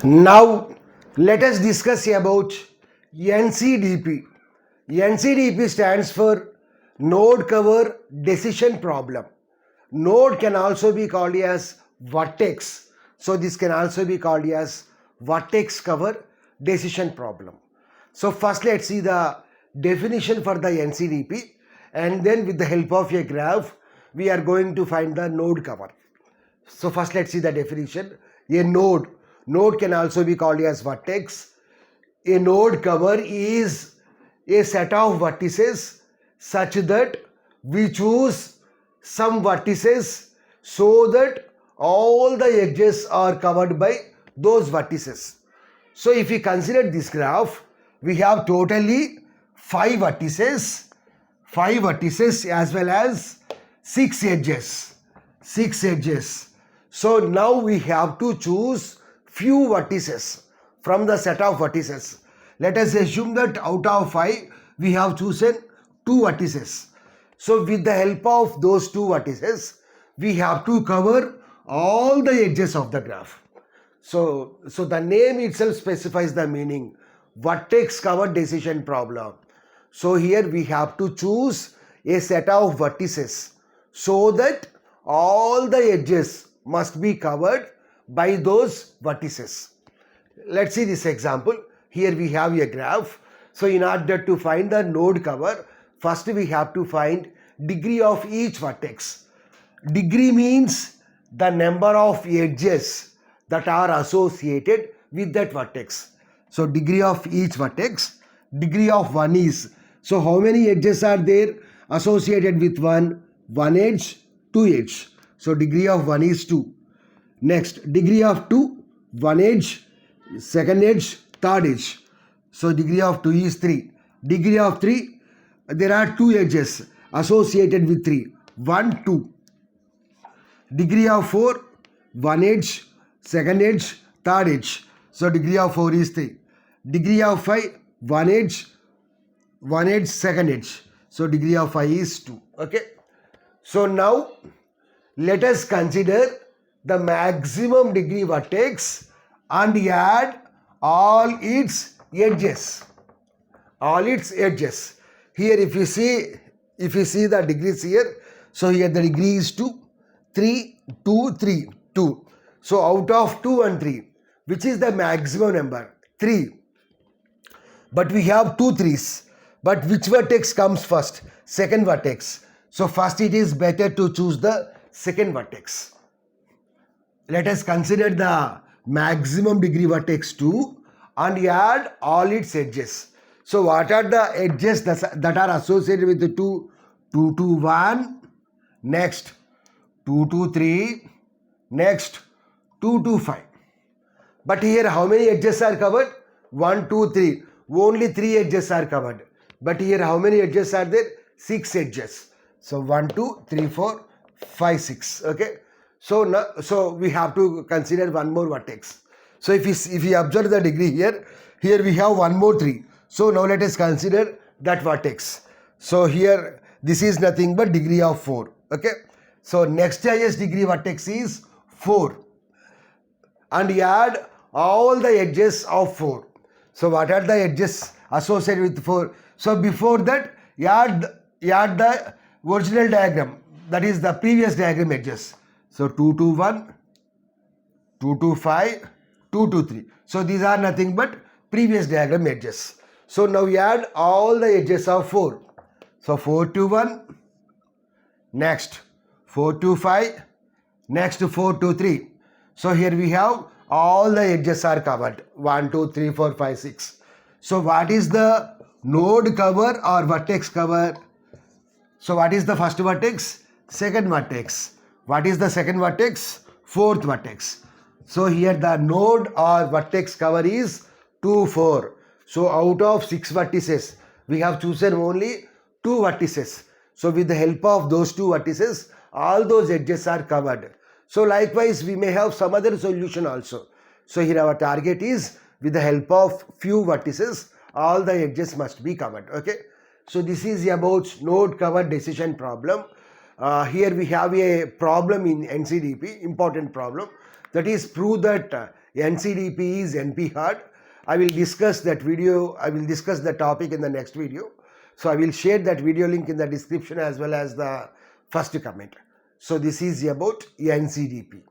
Now, let us discuss about NCDP. NCDP stands for Node Cover Decision Problem. Node can also be called as vertex. So, this can also be called as vertex cover decision problem. So, first let's see the definition for the NCDP, and then with the help of a graph, we are going to find the node cover. So first let's see the definition. A node can also be called as vertex. A node cover is a set of vertices such that we choose some vertices so that all the edges are covered by those vertices. So if we consider this graph, we have totally 5 vertices as well as 6 edges. So now we have to choose few vertices from the set of vertices. Let us assume that out of 5 we have chosen 2 vertices. So with the help of those 2 vertices, we have to cover all the edges of the graph. So the name itself specifies the meaning, vertex cover decision problem. So here we have to choose a set of vertices so that all the edges must be covered by those vertices. Let's see this example. Here we have a graph. So in order to find the node cover, first we have to find degree of each vertex. Degree means the number of edges that are associated with that vertex. So degree of each vertex, degree of 1 is, so how many edges are there associated with 1 edge, 2 edge. So degree of 1 is 2. Next, degree of 2, 1 edge, 2nd edge, 3rd edge. So degree of 2 is 3. Degree of 3, there are 2 edges associated with 3, 1, 2. Degree of 4, 1 edge, 2nd edge, 3rd edge. So degree of 4 is 3. Degree of 5, 1 edge, 2nd edge. So degree of 5 is 2. Okay. So now let us consider the maximum degree vertex and add all its edges. Here if you see the degrees here, so here the degree is 2, 3, 2, 3, 2. So out of 2 and 3, which is the maximum number? 3. But we have 2 3s. But which vertex comes first? Second vertex. So first it is better to choose the second vertex. Let us consider the maximum degree vertex 2 and add all its edges. So what are the edges that are associated with the 2? 2 to 1, next 2 to 3, next 2 to 5. But here how many edges are covered? 1, 2, 3. Only 3 edges are covered. But here how many edges are there? 6 edges. So 1, 2, 3, 4, 5, 6. Okay. So we have to consider one more vertex. So if we observe the degree here we have one more 3. So now let us consider that vertex. So here this is nothing but degree of 4. Okay. So next highest degree vertex is 4. And add all the edges of 4. So what are the edges associated with 4? So before that, add the original diagram, that is the previous diagram edges. So 2 to 1, 2 to 5, 2 to 3. So these are nothing but previous diagram edges. So now we add all the edges of 4. So 4 to 1, next 4 to 5, next 4 to 3. So here we have all the edges are covered. 1, 2, 3, 4, 5, 6. So what is the node cover or vertex cover? So what is the first vertex? Second vertex. What is the second vertex? Fourth vertex. So here the node or vertex cover is 2, 4. So out of 6 vertices, we have chosen only 2 vertices. So with the help of those 2 vertices, all those edges are covered. So likewise, we may have some other solution also. So here our target is with the help of few vertices, all the edges must be covered. Okay. So this is about node cover decision problem. Here we have a problem in NCDP, important problem, that is prove that NCDP is NP hard. I will discuss that video. I will discuss the topic in the next video. So I will share that video link in the description as well as the first comment. So this is about NCDP.